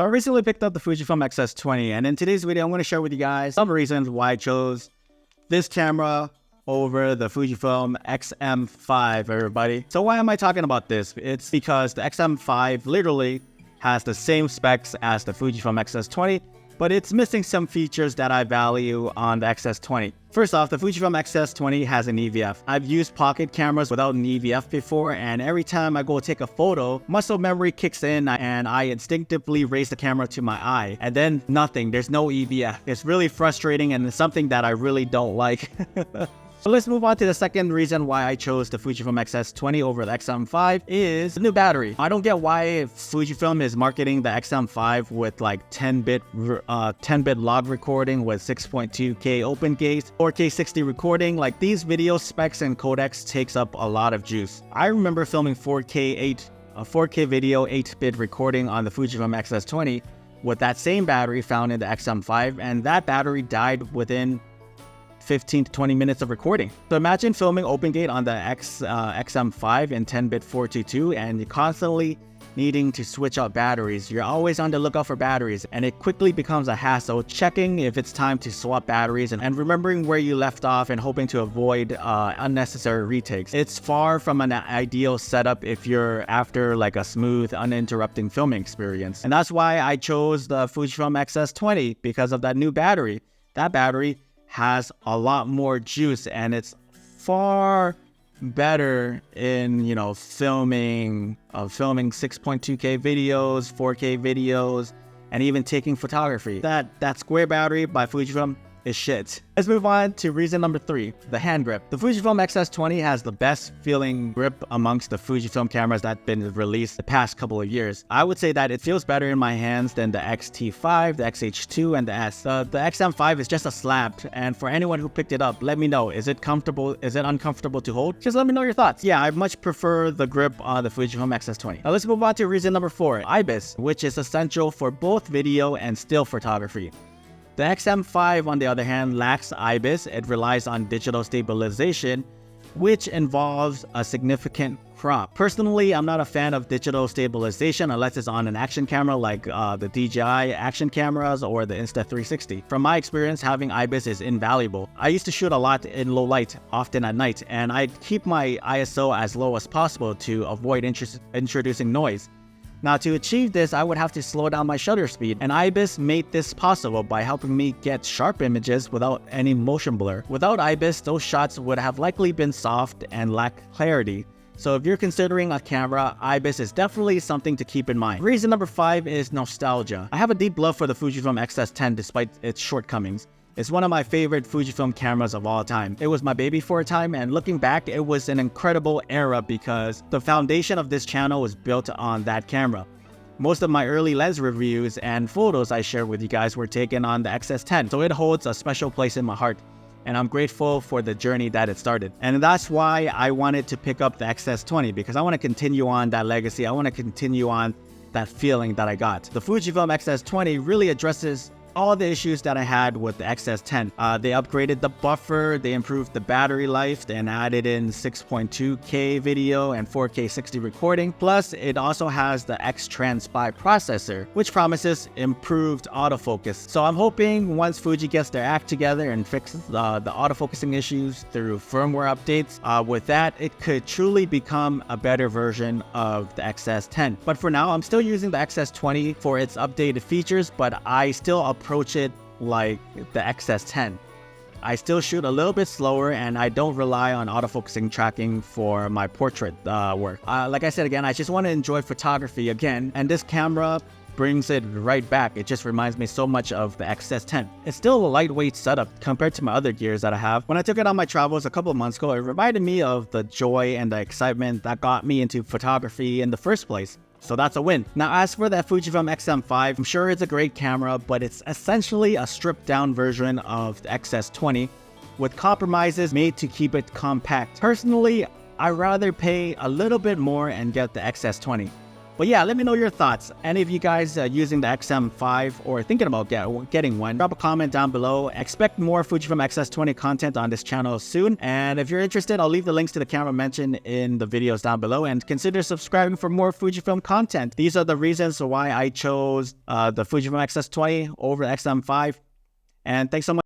I recently picked up the Fujifilm X-S20, and in today's video, I'm going to share with you guys some reasons why I chose this camera over the Fujifilm XM5, everybody. So why am I talking about this? It's because the XM5 literally has the same specs as the Fujifilm X-S20, but it's missing some features that I value on the X-S20. First off, the Fujifilm X-S20 has an EVF. I've used pocket cameras without an EVF before, and every time I go take a photo, muscle memory kicks in and I instinctively raise the camera to my eye. And then nothing, there's no EVF. It's really frustrating and it's something that I really don't like. So let's move on to the second reason why I chose the Fujifilm X-S20 over the XM5 is the new battery. I don't get why Fujifilm is marketing the XM5 with like 10-bit log recording with 6.2K open gate, 4K 60 recording. Like, these video specs and codecs takes up a lot of juice. I remember filming 4K video 8-bit recording on the Fujifilm X-S20 with that same battery found in the XM5, and that battery died within 15 to 20 minutes of recording. So imagine filming OpenGate on the XM5 in 10-bit 422 and you're constantly needing to switch out batteries. You're always on the lookout for batteries, and it quickly becomes a hassle checking if it's time to swap batteries and remembering where you left off and hoping to avoid unnecessary retakes. It's far from an ideal setup if you're after like a smooth, uninterrupted filming experience. And that's why I chose the Fujifilm X-S20, because of that new battery. That battery has a lot more juice and it's far better in, you know, filming 6.2K videos, 4K videos, and even taking photography. That square battery by Fujifilm is shit. Let's move on to reason number 3, the hand grip. The Fujifilm X-S20 has the best feeling grip amongst the Fujifilm cameras that have been released the past couple of years. I would say that it feels better in my hands than the X-T5, the X-H2, and the S. The XM5 is just a slab, and for anyone who picked it up, let me know, is it comfortable? Is it uncomfortable to hold? Just let me know your thoughts. Yeah, I much prefer the grip on the Fujifilm X-S20. Now let's move on to reason number 4, IBIS, which is essential for both video and still photography. The XM5, on the other hand, lacks IBIS. It relies on digital stabilization, which involves a significant crop. Personally, I'm not a fan of digital stabilization unless it's on an action camera like the DJI action cameras or the Insta360. From my experience, having IBIS is invaluable. I used to shoot a lot in low light, often at night, and I'd keep my ISO as low as possible to avoid introducing noise. Now, to achieve this, I would have to slow down my shutter speed, and IBIS made this possible by helping me get sharp images without any motion blur. Without IBIS, those shots would have likely been soft and lack clarity. So if you're considering a camera, IBIS is definitely something to keep in mind. Reason number 5 is nostalgia. I have a deep love for the Fujifilm X-S10 despite its shortcomings. It's one of my favorite Fujifilm cameras of all time. It was my baby for a time, and looking back, it was an incredible era because the foundation of this channel was built on that camera. Most of my early lens reviews and photos I shared with you guys were taken on the X-S10, so it holds a special place in my heart, and I'm grateful for the journey that it started. And that's why I wanted to pick up the X-S20, because I want to continue on that legacy. I want to continue on that feeling that I got. The Fujifilm X-S20 really addresses all the issues that I had with the X-S10. They upgraded the buffer, they improved the battery life, and added in 6.2K video and 4K 60 recording. Plus, it also has the X-Trans5 processor, which promises improved autofocus. So I'm hoping once Fuji gets their act together and fixes the autofocusing issues through firmware updates, with that, it could truly become a better version of the X-S10. But for now, I'm still using the X-S20 for its updated features, but I still approach it like the X-S10. I still shoot a little bit slower, and I don't rely on autofocusing tracking for my portrait work. Like I said again, I just want to enjoy photography again, and this camera brings it right back. It just reminds me so much of the X-S10. It's still a lightweight setup compared to my other gears that I have. When I took it on my travels a couple of months ago, it reminded me of the joy and the excitement that got me into photography in the first place. So that's a win. Now, as for that Fujifilm XM5, I'm sure it's a great camera, but it's essentially a stripped down version of the X-S20 with compromises made to keep it compact. Personally, I'd rather pay a little bit more and get the X-S20. But yeah, let me know your thoughts. Any of you guys using the XM5 or thinking about getting one, drop a comment down below. Expect more Fujifilm X-S20 content on this channel soon. And if you're interested, I'll leave the links to the camera mentioned in the videos down below. And consider subscribing for more Fujifilm content. These are the reasons why I chose the Fujifilm X-S20 over the XM5. And thanks so much.